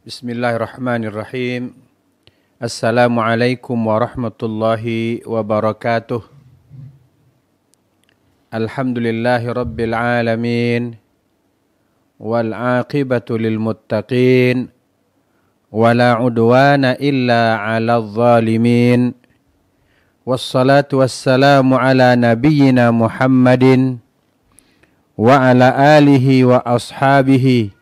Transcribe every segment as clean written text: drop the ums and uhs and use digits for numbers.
Bismillahirrahmanirrahim. Assalamualaikum warahmatullahi wabarakatuh. Alhamdulillahi rabbil alamin. Wal aqibatu lil muttaqin. Wala udwana illa 'alal zalimin. Wassalatu wassalamu ala nabiyyina Muhammadin wa ala alihi wa ashabihi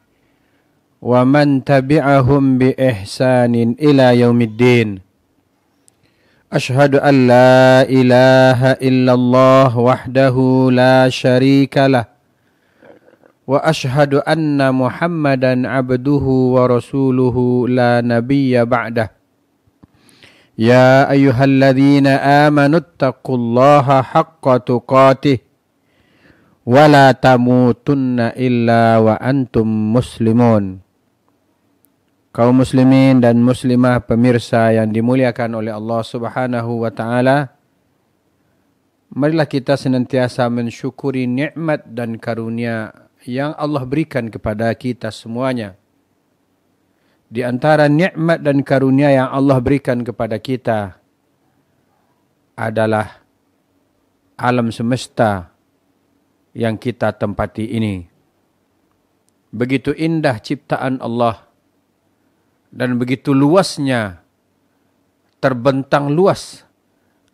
wa man tabi'ahum bi ihsanin ila yaumiddin. Ashhadu an la ilaha illallah wahdahu la syarika lah wa ashhadu anna Muhammadan abduhu wa rasuluhu la nabiyya ba'dah. Ya ayyuhalladzina amanu taqullaha haqqa tuqatih wa la tamutunna illa wa antum muslimun. Kaum muslimin dan muslimah pemirsa yang dimuliakan oleh Allah Subhanahu wa taala, marilah kita senantiasa mensyukuri nikmat dan karunia yang Allah berikan kepada kita semuanya. Di antara nikmat dan karunia yang Allah berikan kepada kita adalah alam semesta yang kita tempati ini. Begitu indah ciptaan Allah dan begitu luasnya, terbentang luas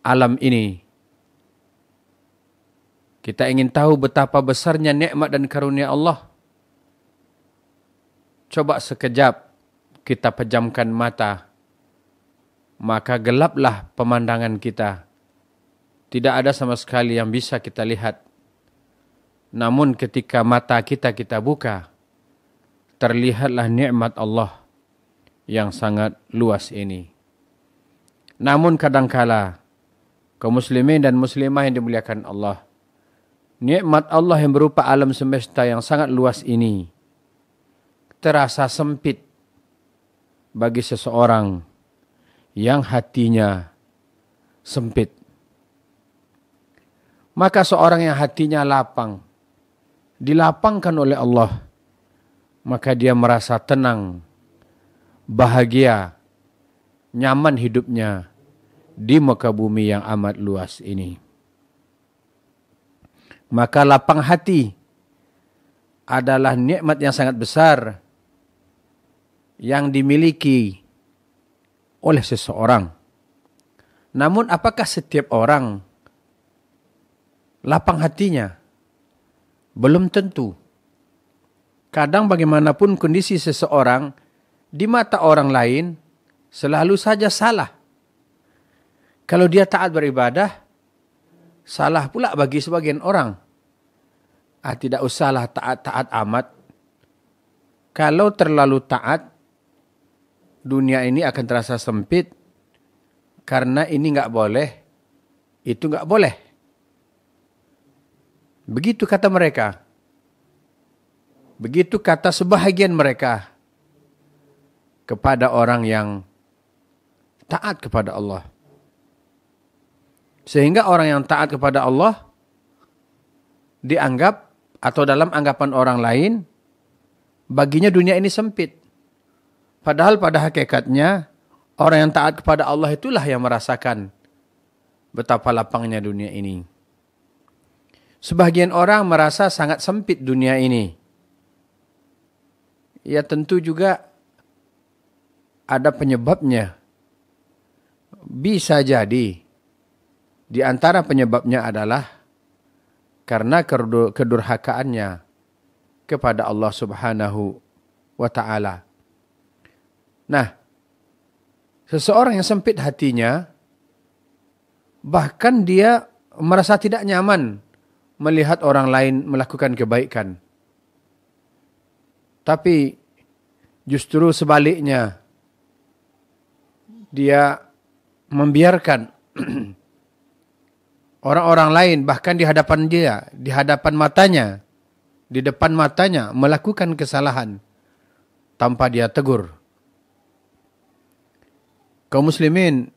alam ini. Kita ingin tahu betapa besarnya nikmat dan karunia Allah. Coba sekejap kita pejamkan mata, maka gelaplah pemandangan kita. Tidak ada sama sekali yang bisa kita lihat. Namun ketika mata kita buka, terlihatlah nikmat Allah yang sangat luas ini. Namun kadangkala kaum muslimin dan muslimah yang dimuliakan Allah, nikmat Allah yang berupa alam semesta yang sangat luas ini terasa sempit bagi seseorang yang hatinya sempit. Maka seorang yang hatinya lapang, dilapangkan oleh Allah, maka dia merasa tenang, bahagia, nyaman hidupnya di muka bumi yang amat luas ini. Maka lapang hati adalah nikmat yang sangat besar yang dimiliki oleh seseorang. Namun apakah setiap orang lapang hatinya? Belum tentu. Kadang bagaimanapun kondisi seseorang, di mata orang lain selalu saja salah. Kalau dia taat beribadah, salah pula bagi sebagian orang. Tidak usahlah taat-taat amat. Kalau terlalu taat, dunia ini akan terasa sempit. Karena ini nggak boleh, itu nggak boleh. Begitu kata mereka. Begitu kata sebahagian mereka kepada orang yang taat kepada Allah. Sehingga orang yang taat kepada Allah dianggap atau dalam anggapan orang lain baginya dunia ini sempit. Padahal pada hakikatnya orang yang taat kepada Allah itulah yang merasakan betapa lapangnya dunia ini. Sebagian orang merasa sangat sempit dunia ini. Ya tentu juga ada penyebabnya. Bisa jadi di antara penyebabnya adalah karena kedurhakaannya kepada Allah Subhanahu wa taala. Nah, seseorang yang sempit hatinya, bahkan dia merasa tidak nyaman melihat orang lain melakukan kebaikan. Tapi justru sebaliknya, dia membiarkan orang-orang lain bahkan di hadapan dia, di hadapan matanya, di depan matanya melakukan kesalahan tanpa dia tegur. Kaum muslimin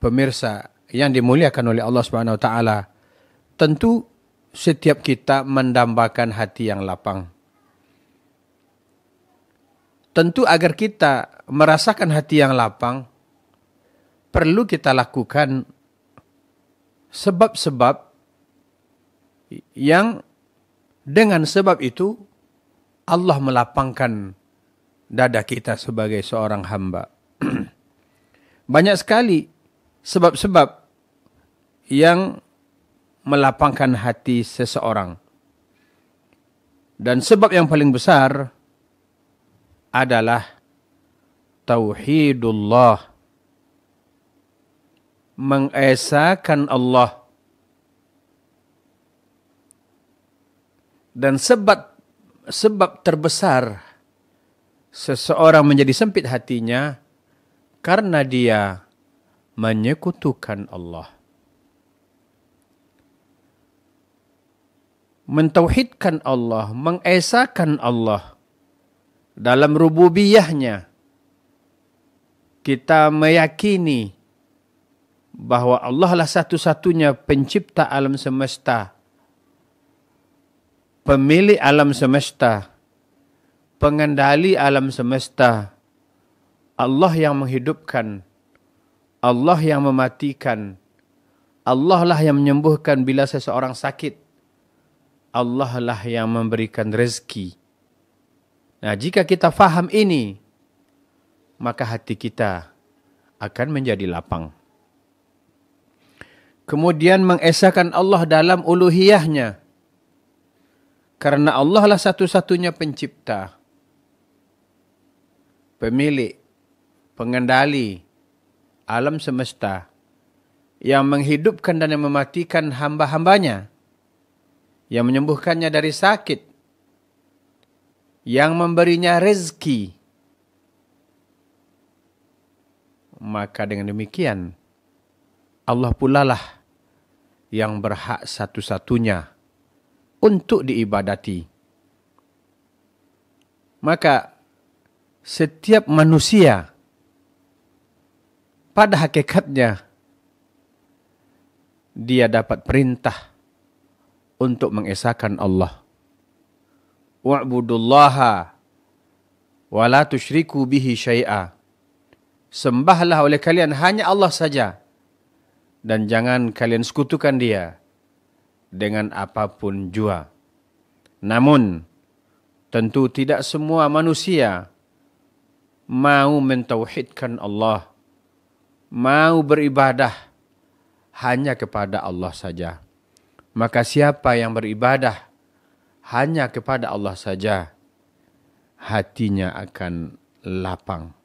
pemirsa yang dimuliakan oleh Allah Subhanahu wa taala, tentu setiap kita mendambakan hati yang lapang. tentu agar kita merasakan hati yang lapang, perlu kita lakukan sebab-sebab yang dengan sebab itu Allah melapangkan dada kita sebagai seorang hamba. Banyak sekali sebab-sebab yang melapangkan hati seseorang. Dan sebab yang paling besar adalah tauhidullah, mengesahkan Allah. Dan sebab terbesar seseorang menjadi sempit hatinya karena dia menyekutukan Allah. Mentauhidkan Allah, mengesahkan Allah dalam rububiyahnya. Kita meyakini bahwa Allah lah satu-satunya pencipta alam semesta, pemilik alam semesta, pengendali alam semesta. Allah yang menghidupkan, Allah yang mematikan, Allah lah yang menyembuhkan bila seseorang sakit, Allah lah yang memberikan rezeki. Nah, jika kita faham ini, maka hati kita akan menjadi lapang. Kemudian mengesahkan Allah dalam uluhiyahnya. Karena Allah lah satu-satunya pencipta, pemilik, pengendali alam semesta, yang menghidupkan dan yang mematikan hamba-hambanya, yang menyembuhkannya dari sakit, yang memberinya rezeki. Maka dengan demikian, Allah pula lah yang berhak satu-satunya untuk diibadati. Maka setiap manusia pada hakikatnya dia dapat perintah untuk mengesahkan Allah. Wa'budullaha wa la tusyriku bihi syai'a. Sembahlah oleh kalian hanya Allah saja, dan jangan kalian sekutukan dia dengan apapun jua. Namun, tentu tidak semua manusia mau mentauhidkan Allah, mau beribadah hanya kepada Allah saja. Maka siapa yang beribadah hanya kepada Allah saja, hatinya akan lapang.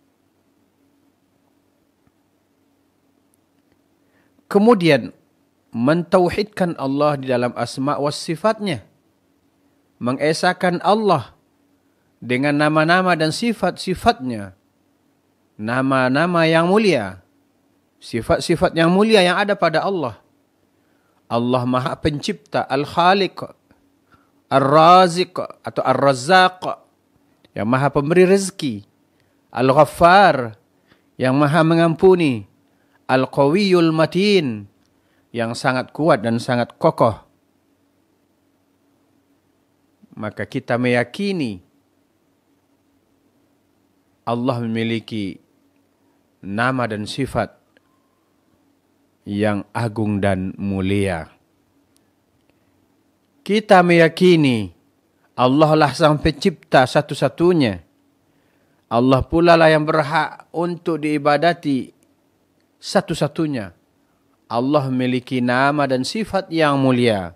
Kemudian, mentauhidkan Allah di dalam asma' wa sifatnya. Mengesahkan Allah dengan nama-nama dan sifat-sifatnya. Nama-nama yang mulia. Sifat-sifat yang mulia yang ada pada Allah. Allah Maha Pencipta, Al-Khaliq, Ar-Raziq atau Ar-Razzaq, yang Maha Pemberi rezeki. Al-Ghaffar, yang Maha Mengampuni. Al-Qawiyul Matin, yang sangat kuat dan sangat kokoh. Maka kita meyakini Allah memiliki nama dan sifat yang agung dan mulia. Kita meyakini Allah lah sang pencipta satu-satunya. Allah pula lah yang berhak untuk diibadati satu-satunya. Allah memiliki nama dan sifat yang mulia.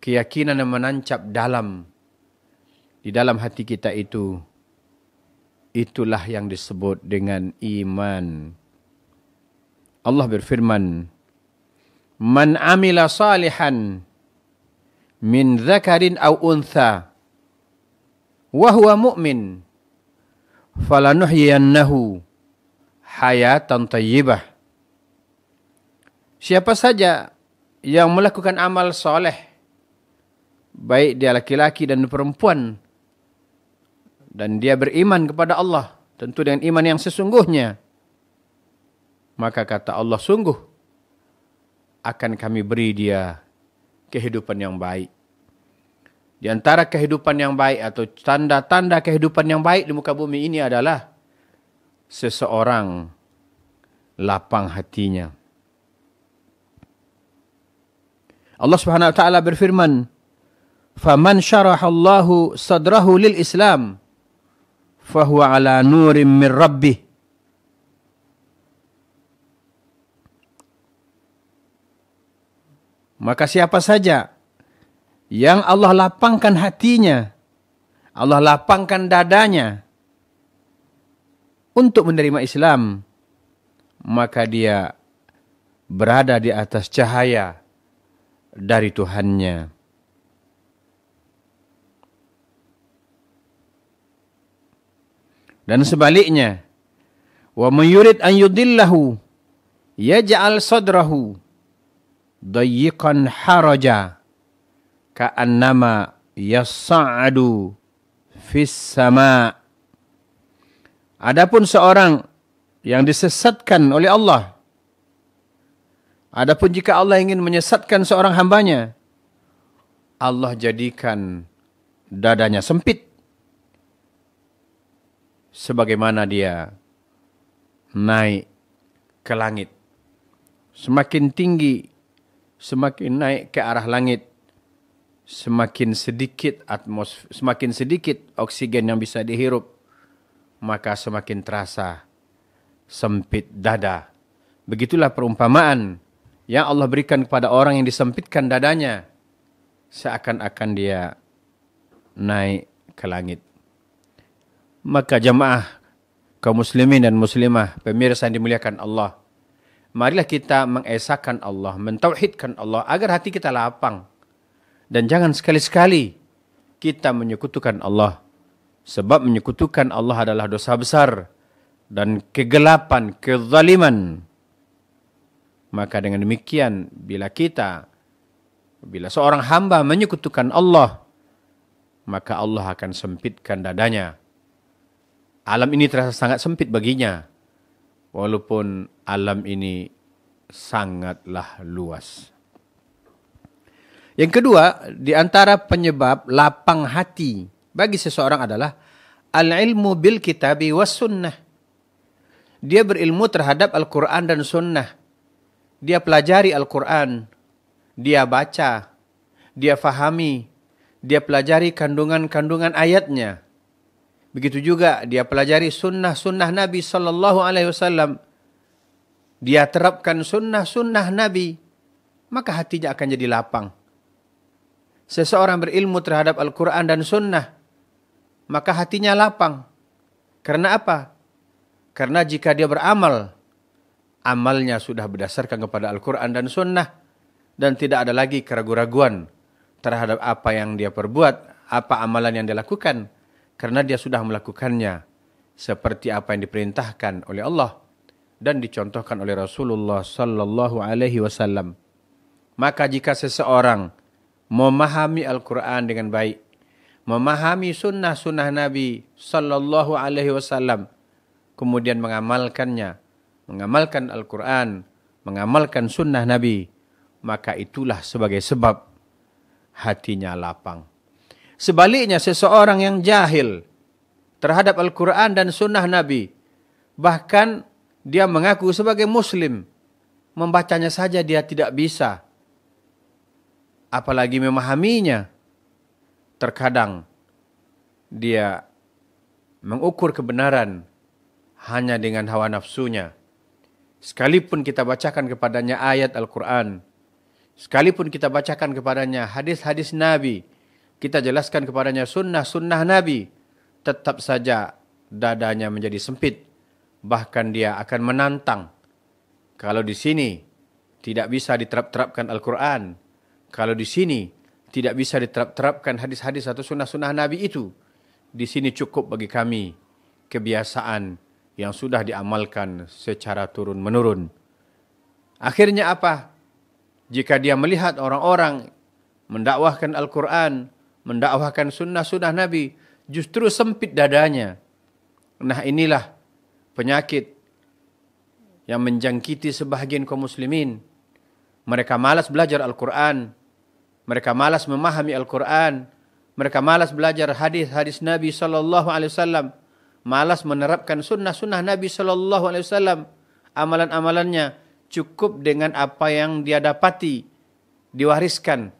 Keyakinan yang menancap di dalam hati kita itu, itulah yang disebut dengan iman. Allah berfirman, "Man amila salihan min dzakarin aw untha wa huwa mu'min falanuhyiyannahu hayatan thayyibah." Siapa saja yang melakukan amal soleh, baik dia laki-laki dan perempuan, dan dia beriman kepada Allah, tentu dengan iman yang sesungguhnya, maka kata Allah, sungguh akan kami beri dia kehidupan yang baik. Di antara kehidupan yang baik atau tanda-tanda kehidupan yang baik di muka bumi ini adalah seseorang lapang hatinya. Allah Subhanahu wa taala berfirman, "Faman syarahallahu sadrahu lil Islam, fahuwa ala nurim min rabbih." Maka siapa saja yang Allah lapangkan hatinya, Allah lapangkan dadanya untuk menerima Islam, maka dia berada di atas cahaya dari Tuhannya. Dan sebaliknya, wa man yurid an yudillahu yaj'al sadrahu dayyiqan haraja ka'annama yas'adu fis sama'. Adapun seorang yang disesatkan oleh Allah, adapun jika Allah ingin menyesatkan seorang hambanya, Allah jadikan dadanya sempit sebagaimana dia naik ke langit. Semakin tinggi, semakin naik ke arah langit, semakin sedikit oksigen yang bisa dihirup, maka semakin terasa sempit dada. Begitulah perumpamaan yang Allah berikan kepada orang yang disempitkan dadanya, seakan-akan dia naik ke langit. Maka jamaah kaum muslimin dan muslimah, pemirsa yang dimuliakan Allah, marilah kita mengesahkan Allah, mentauhidkan Allah agar hati kita lapang. Dan jangan sekali-sekali kita menyekutukan Allah. Sebab menyekutukan Allah adalah dosa besar dan kegelapan, kezaliman. Maka dengan demikian, bila seorang hamba menyekutukan Allah, maka Allah akan sempitkan dadanya. Alam ini terasa sangat sempit baginya, walaupun alam ini sangatlah luas. Yang kedua, di antara penyebab lapang hati bagi seseorang adalah al-ilmu bil kitabi was sunnah. Dia berilmu terhadap Al-Quran dan sunnah. Dia pelajari Al-Quran, dia baca, dia fahami, dia pelajari kandungan-kandungan ayatnya. Begitu juga dia pelajari sunnah-sunnah Nabi SAW. Dia terapkan sunnah-sunnah Nabi, maka hatinya akan jadi lapang. Seseorang berilmu terhadap Al-Quran dan sunnah, maka hatinya lapang. Karena apa? Karena jika dia beramal, amalnya sudah berdasarkan kepada Al-Quran dan sunnah, dan tidak ada lagi keraguan-raguan terhadap apa yang dia perbuat, apa amalan yang dia lakukan, karena dia sudah melakukannya seperti apa yang diperintahkan oleh Allah dan dicontohkan oleh Rasulullah sallallahu alaihi wasallam. Maka jika seseorang memahami Al-Quran dengan baik, memahami sunnah-sunnah Nabi sallallahu alaihi wasallam, kemudian mengamalkannya, mengamalkan Al-Quran, mengamalkan sunnah Nabi, maka itulah sebagai sebab hatinya lapang. Sebaliknya, seseorang yang jahil terhadap Al-Quran dan sunnah Nabi, bahkan dia mengaku sebagai Muslim, membacanya saja dia tidak bisa, apalagi memahaminya. Terkadang dia mengukur kebenaran hanya dengan hawa nafsunya. Sekalipun kita bacakan kepadanya ayat Al-Quran, sekalipun kita bacakan kepadanya hadis-hadis Nabi, kita jelaskan kepadanya sunnah-sunnah Nabi, tetap saja dadanya menjadi sempit. Bahkan dia akan menantang. Kalau di sini tidak bisa diterapkan Al-Quran, kalau di sini tidak bisa diterapkan hadis-hadis atau sunnah-sunnah Nabi itu, di sini cukup bagi kami kebiasaan yang sudah diamalkan secara turun-menurun. Akhirnya apa? Jika dia melihat orang-orang mendakwahkan Al-Quran, mendakwahkan sunnah-sunnah Nabi, justru sempit dadanya. Nah, inilah penyakit yang menjangkiti sebahagian kaum muslimin. Mereka malas belajar Al-Quran, mereka malas memahami Al-Quran, Mereka malas belajar hadis-hadis Nabi SAW. Malas menerapkan sunnah-sunnah Nabi SAW. Amalan-amalannya cukup dengan apa yang dia dapati, diwariskan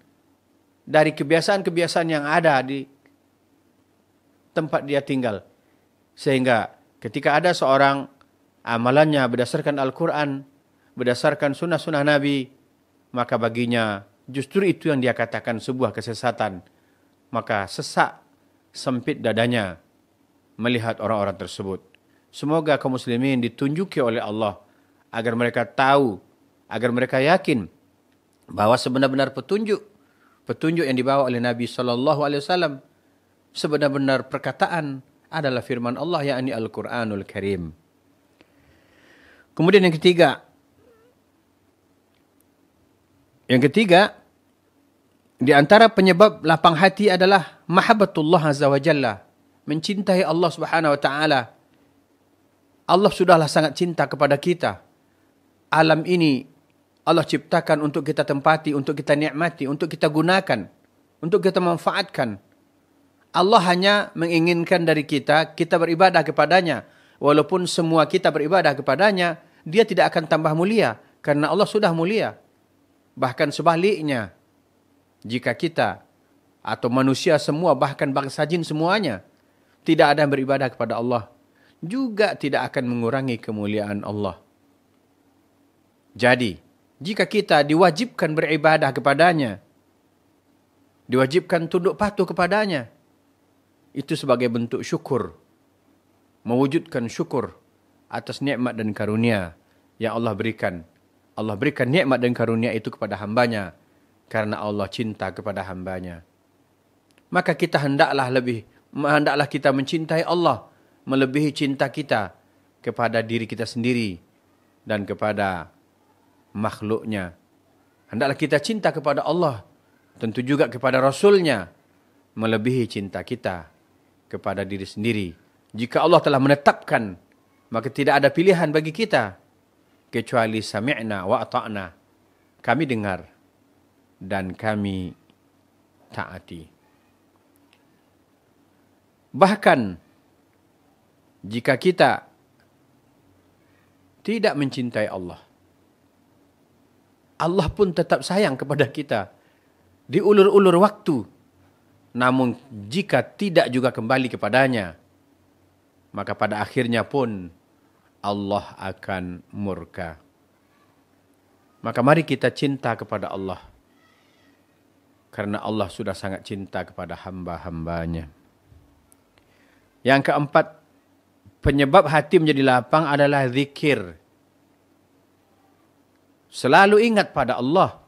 dari kebiasaan-kebiasaan yang ada di tempat dia tinggal. Sehingga ketika ada seorang amalannya berdasarkan Al-Quran, berdasarkan sunnah-sunnah Nabi, maka baginya justru itu yang dia katakan sebuah kesesatan. Maka sesak, sempit dadanya melihat orang-orang tersebut. Semoga kaum muslimin ditunjuki oleh Allah agar mereka tahu, agar mereka yakin bahwa sebenar-benar petunjuk yang dibawa oleh Nabi SAW, sebenar-benar perkataan adalah firman Allah, yakni Al-Quranul Karim. Kemudian yang ketiga, di antara penyebab lapang hati adalah mahabbatullah azza wa jalla, mencintai Allah Subhanahu wa taala. Allah sudahlah sangat cinta kepada kita. Alam ini Allah ciptakan untuk kita tempati, untuk kita nikmati, untuk kita gunakan, untuk kita manfaatkan. Allah hanya menginginkan dari kita beribadah kepadanya. Walaupun semua kita beribadah kepadanya, dia tidak akan tambah mulia, karena Allah sudah mulia. Bahkan sebaliknya, jika kita atau manusia semua, bahkan bangsa jin semuanya, tidak ada yang beribadah kepada Allah, juga tidak akan mengurangi kemuliaan Allah. Jadi, jika kita diwajibkan beribadah kepadanya, diwajibkan tunduk patuh kepadanya, itu sebagai bentuk syukur, mewujudkan syukur atas nikmat dan karunia yang Allah berikan. Allah berikan nikmat dan karunia itu kepada hambanya, karena Allah cinta kepada hambanya. Maka kita hendaklah kita mencintai Allah, melebihi cinta kita kepada diri kita sendiri dan kepada makhluknya. Hendaklah kita cinta kepada Allah, tentu juga kepada Rasulnya, melebihi cinta kita kepada diri sendiri. Jika Allah telah menetapkan, maka tidak ada pilihan bagi kita kecuali sami'na wa ata'na. Kami dengar dan kami taati. Bahkan jika kita tidak mencintai Allah, Allah pun tetap sayang kepada kita di ulur-ulur waktu. Namun jika tidak juga kembali kepadanya, maka pada akhirnya pun Allah akan murka. Maka mari kita cinta kepada Allah, karena Allah sudah sangat cinta kepada hamba-hambanya. Yang keempat, penyebab hati menjadi lapang adalah zikir. Selalu ingat pada Allah.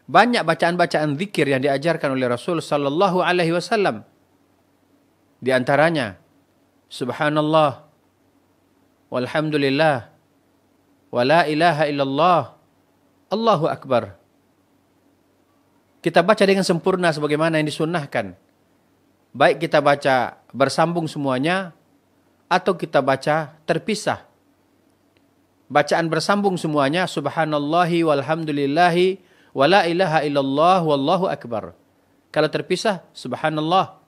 Banyak bacaan-bacaan zikir yang diajarkan oleh Rasul sallallahu alaihi wasallam. Di antaranya, Subhanallah, walhamdulillah, wa la ilaha illallah, Allahu akbar. Kita baca dengan sempurna sebagaimana yang disunnahkan. Baik kita baca bersambung semuanya, atau kita baca terpisah. Bacaan bersambung semuanya, Subhanallahi walhamdulillahi wa la ilaha illallah wallahu akbar. Kalau terpisah, Subhanallah,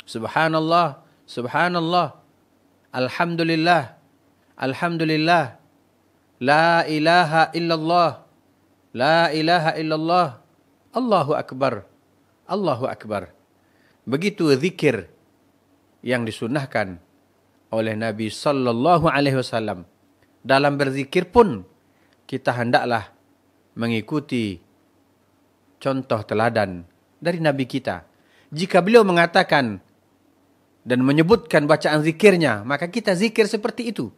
Subhanallah, Subhanallah, Alhamdulillah, Alhamdulillah, La ilaha illallah, La ilaha illallah, Allahu akbar, Allahu akbar. Begitu zikir yang disunnahkan oleh Nabi sallallahu alaihi wasallam. Dalam berzikir pun kita hendaklah mengikuti contoh teladan dari Nabi kita. Jika beliau mengatakan dan menyebutkan bacaan zikirnya, maka kita zikir seperti itu.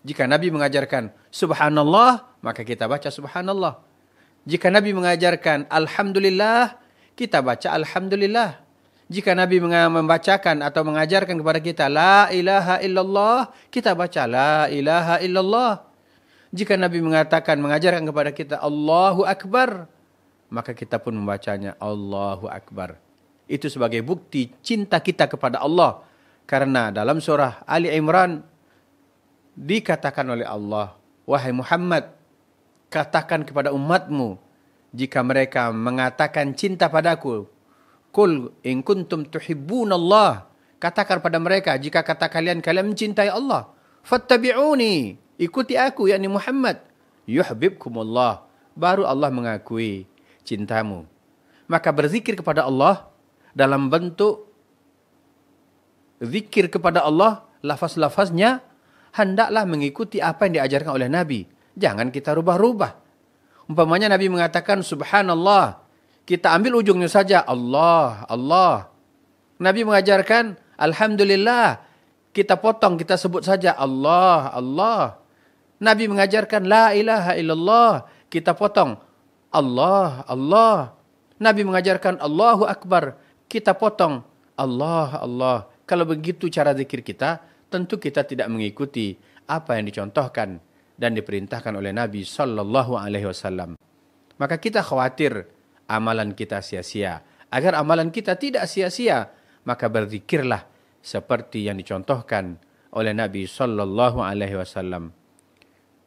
Jika Nabi mengajarkan subhanallah, maka kita baca subhanallah. Jika Nabi mengajarkan alhamdulillah, kita baca alhamdulillah. Jika Nabi membacakan atau mengajarkan kepada kita la ilaha illallah, kita baca la ilaha illallah. Jika Nabi mengajarkan kepada kita Allahu akbar, maka kita pun membacanya Allahu akbar. Itu sebagai bukti cinta kita kepada Allah. Karena dalam surah Ali Imran dikatakan oleh Allah, wahai Muhammad, katakan kepada umatmu, jika mereka mengatakan cinta padaku, Qul in kuntum tuhibbunallah. Katakan pada mereka, jika kata kalian mencintai Allah, fattabi'uni, ikuti aku, yakni Muhammad. Yuhibbukumullah, baru Allah mengakui cintamu. Maka berzikir kepada Allah dalam bentuk zikir kepada Allah, lafaz-lafaznya hendaklah mengikuti apa yang diajarkan oleh Nabi. Jangan kita rubah-rubah. Umpamanya Nabi mengatakan subhanallah, kita ambil ujungnya saja Allah, Allah. Nabi mengajarkan alhamdulillah, kita potong, kita sebut saja Allah, Allah. Nabi mengajarkan la ilaha illallah, kita potong Allah, Allah. Nabi mengajarkan Allahu Akbar, kita potong Allah, Allah. Kalau begitu cara zikir kita, tentu kita tidak mengikuti apa yang dicontohkan dan diperintahkan oleh Nabi Sallallahu Alaihi Wasallam. Maka kita khawatir amalan kita sia-sia. Agar amalan kita tidak sia-sia, maka berzikirlah seperti yang dicontohkan oleh Nabi Sallallahu Alaihi Wasallam.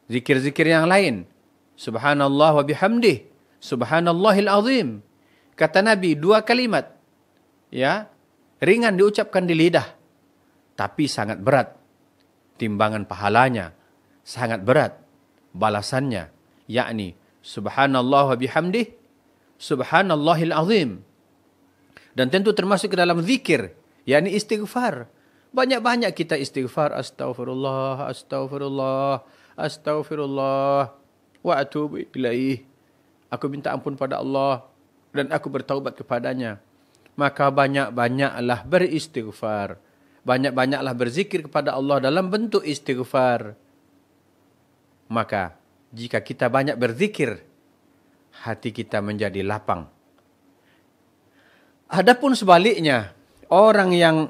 Zikir-zikir yang lain, subhanallah wa bihamdih, subhanallahil azim. Kata Nabi 2 kalimat, ya, ringan diucapkan di lidah, tapi sangat berat timbangan pahalanya, sangat berat balasannya, yakni subhanallah wa bihamdih, subhanallahil azim. Dan tentu termasuk ke dalam zikir, yakni istighfar. Banyak-banyak kita istighfar, astaghfirullah, astaghfirullah, astaghfirullah, wa atubu ilaih. Aku minta ampun pada Allah dan aku bertaubat kepadanya. Maka banyak-banyaklah beristighfar. Banyak-banyaklah berzikir kepada Allah dalam bentuk istighfar. Maka jika kita banyak berzikir, hati kita menjadi lapang. Adapun sebaliknya, orang yang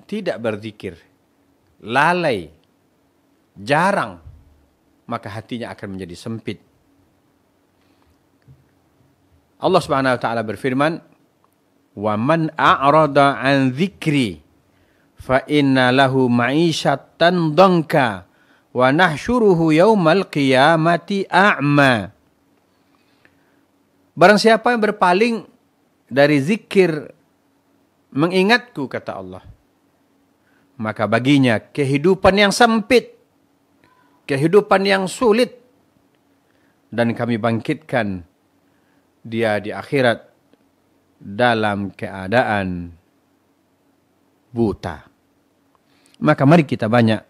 tidak berzikir, lalai, jarang, maka hatinya akan menjadi sempit. Allah Subhanahu wa taala berfirman, "Wa man a'rada 'an dzikri fa inna lahu ma'isyatan dhanka wa nahsyuruhu yaumal qiyamati a'ma." Barang siapa yang berpaling dari zikir mengingatku, kata Allah, maka baginya kehidupan yang sempit, kehidupan yang sulit, dan kami bangkitkan dia di akhirat dalam keadaan buta. Maka mari kita banyak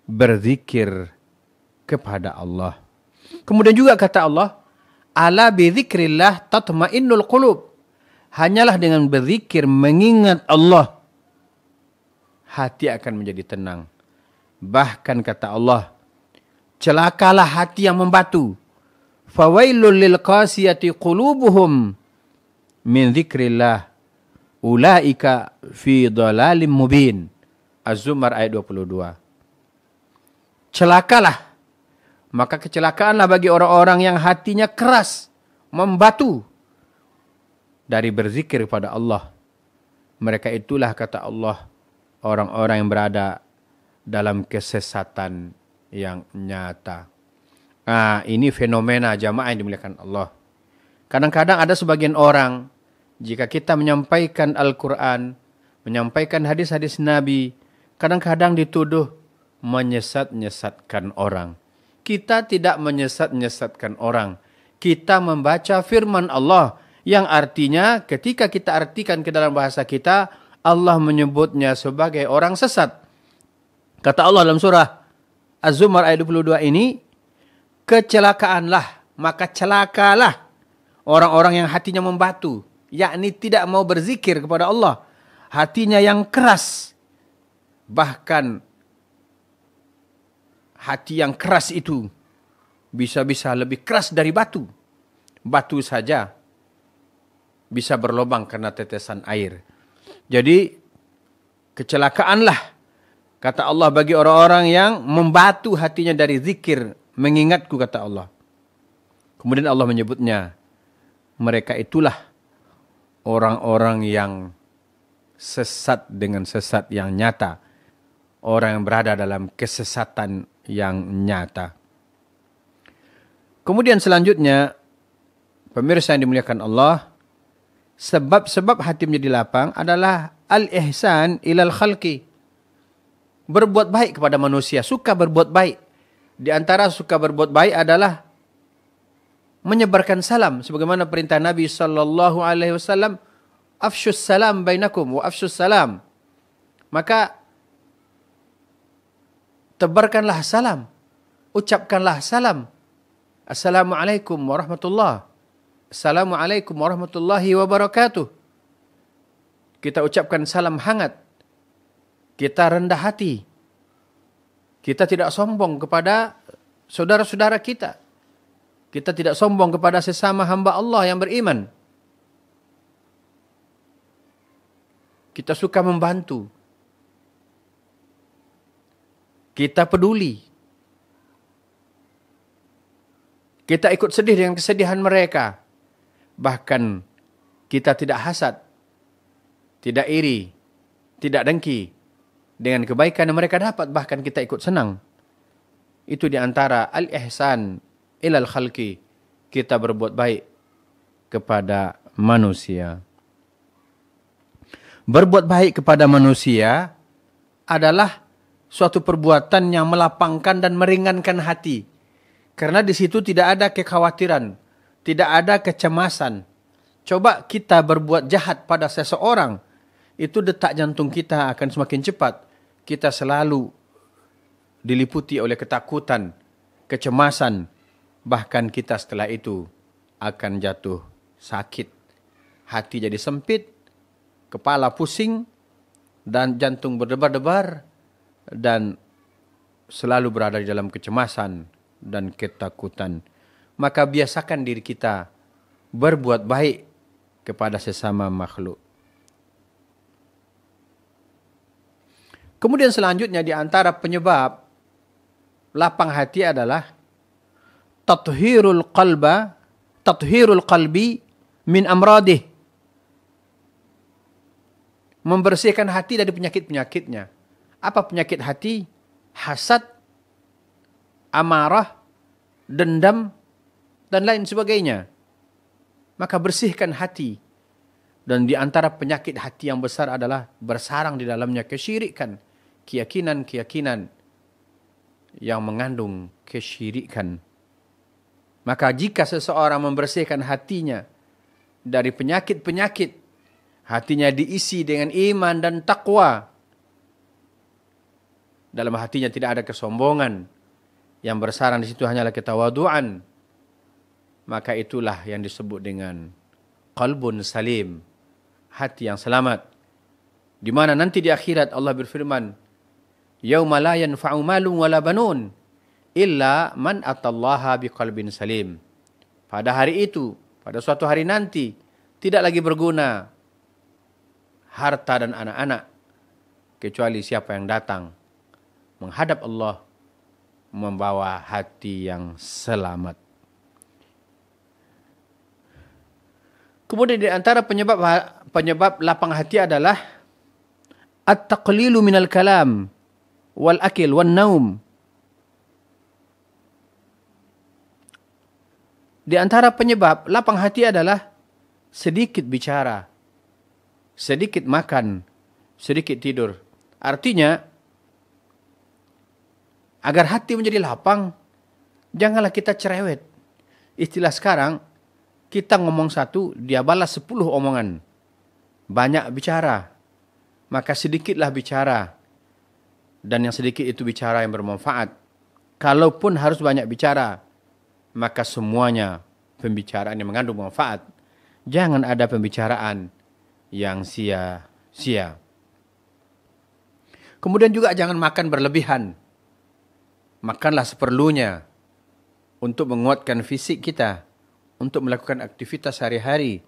berzikir kepada Allah. Kemudian juga kata Allah, ala bizikrillah tatmainnul qulub. Hanyalah dengan berzikir mengingat Allah, hati akan menjadi tenang. Bahkan kata Allah, celakalah hati yang membatu. Fawailul lil qasiyati qulubuhum min dzikrillah ulaika fi dhalalim mubin. Az-Zumar ayat 22. Celakalah, maka kecelakaanlah bagi orang-orang yang hatinya keras, membatu dari berzikir kepada Allah. Mereka itulah, kata Allah, orang-orang yang berada dalam kesesatan yang nyata. Ini fenomena jamaah yang dimuliakan Allah. Kadang-kadang ada sebagian orang, jika kita menyampaikan Al-Quran, menyampaikan hadis-hadis Nabi, kadang-kadang dituduh menyesat-nyesatkan orang. Kita tidak menyesat-nyesatkan orang. Kita membaca firman Allah, yang artinya ketika kita artikan ke dalam bahasa kita, Allah menyebutnya sebagai orang sesat. Kata Allah dalam surah Az-Zumar ayat 22 ini, kecelakaanlah, maka celakalah orang-orang yang hatinya membatu, yakni tidak mau berzikir kepada Allah, hatinya yang keras. Bahkan hati yang keras itu bisa-bisa lebih keras dari batu. Batu saja bisa berlubang karena tetesan air. Jadi kecelakaanlah, kata Allah, bagi orang-orang yang membatu hatinya dari zikir, mengingatku, kata Allah. Kemudian Allah menyebutnya, mereka itulah orang-orang yang sesat dengan sesat yang nyata. Orang yang berada dalam kesesatan yang nyata. Kemudian selanjutnya, pemirsa yang dimuliakan Allah, Sebab-sebab hati menjadi lapang adalah al-ihsan ilal khalqi. Berbuat baik kepada manusia, suka berbuat baik. Di antara suka berbuat baik adalah menyebarkan salam sebagaimana perintah Nabi sallallahu alaihi wasallam, afsyus salam bainakum wa afsyus salam. Maka tebarkanlah salam, ucapkanlah salam. Assalamualaikum warahmatullahi. Assalamualaikum warahmatullahi wabarakatuh. Kita ucapkan salam hangat. Kita rendah hati. Kita tidak sombong kepada saudara-saudara kita. Kita tidak sombong kepada sesama hamba Allah yang beriman. Kita suka membantu. Kita peduli. Kita ikut sedih dengan kesedihan mereka. Bahkan kita tidak hasad, tidak iri, tidak dengki dengan kebaikan yang mereka dapat. Bahkan kita ikut senang. Itu di antara al-ihsan ilal khalqi. Kita berbuat baik kepada manusia. Berbuat baik kepada manusia adalah suatu perbuatan yang melapangkan dan meringankan hati. Karena di situ tidak ada kekhawatiran. Tidak ada kecemasan. Coba kita berbuat jahat pada seseorang. Itu detak jantung kita akan semakin cepat. Kita selalu diliputi oleh ketakutan, kecemasan. Bahkan kita setelah itu akan jatuh sakit. Hati jadi sempit, kepala pusing, dan jantung berdebar-debar. Dan selalu berada di dalam kecemasan dan ketakutan. Maka biasakan diri kita berbuat baik kepada sesama makhluk. Kemudian selanjutnya di antara penyebab lapang hati adalah tathhirul qalbi min amradih. Membersihkan hati dari penyakit-penyakitnya. Apa penyakit hati? Hasad, amarah, dendam, dan lain sebagainya. Maka bersihkan hati. Dan di antara penyakit hati yang besar adalah bersarang di dalamnya kesyirikan. Keyakinan-keyakinan yang mengandung kesyirikan. Maka jika seseorang membersihkan hatinya dari penyakit-penyakit, hatinya diisi dengan iman dan takwa. Dalam hatinya tidak ada kesombongan. Yang bersarang di situ hanyalah ketawaduan. Maka itulah yang disebut dengan qalbun salim. Hati yang selamat. Di mana nanti di akhirat Allah berfirman, yauma la yanfa'u malun wala banun illa man atallaha biqalbin salim. Pada hari itu, pada suatu hari nanti, tidak lagi berguna harta dan anak-anak kecuali siapa yang datang menghadap Allah membawa hati yang selamat. Kemudian di antara penyebab lapang hati adalah at-taqlilu minal kalam wal akil wan naum. Di antara penyebab lapang hati adalah sedikit bicara, sedikit makan, sedikit tidur. Artinya, agar hati menjadi lapang, janganlah kita cerewet. Istilah sekarang, kita ngomong satu, dia balas 10 omongan. Banyak bicara, maka sedikitlah bicara. Dan yang sedikit itu bicara yang bermanfaat. Kalaupun harus banyak bicara, maka semuanya pembicaraan yang mengandung manfaat. Jangan ada pembicaraan yang sia-sia. Kemudian juga jangan makan berlebihan. Makanlah seperlunya untuk menguatkan fisik kita. Untuk melakukan aktivitas sehari-hari,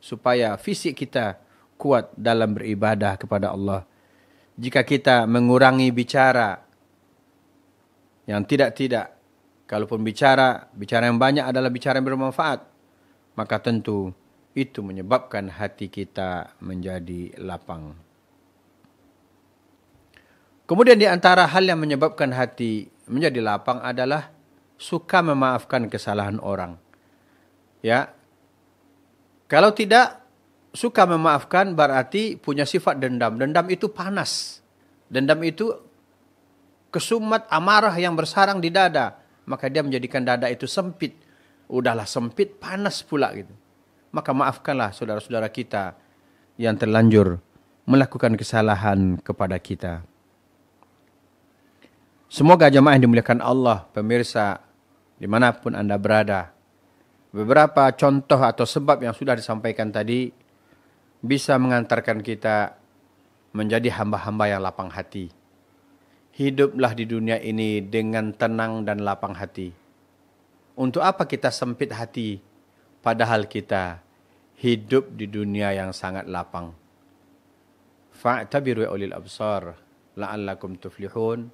supaya fisik kita kuat dalam beribadah kepada Allah. Jika kita mengurangi bicara yang tidak-tidak, kalaupun bicara yang banyak adalah bicara yang bermanfaat, maka tentu itu menyebabkan hati kita menjadi lapang. Kemudian di antara hal yang menyebabkan hati menjadi lapang adalah suka memaafkan kesalahan orang. Ya. Kalau tidak suka memaafkan berarti punya sifat dendam. Dendam itu panas. Dendam itu kesumat amarah yang bersarang di dada. Maka dia menjadikan dada itu sempit. Udahlah sempit, panas pula gitu. Maka maafkanlah saudara-saudara kita yang terlanjur melakukan kesalahan kepada kita. Semoga jemaah yang dimuliakan Allah, pemirsa, dimanapun Anda berada, beberapa contoh atau sebab yang sudah disampaikan tadi bisa mengantarkan kita menjadi hamba-hamba yang lapang hati. Hiduplah di dunia ini dengan tenang dan lapang hati. Untuk apa kita sempit hati, padahal kita hidup di dunia yang sangat lapang. Fa'tabiru ya ulil absar, la'allakum tuflihun.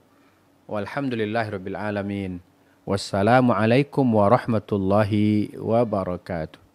Walhamdulillahirabbil alamin. Wassalamualaikum warahmatullahi wabarakatuh.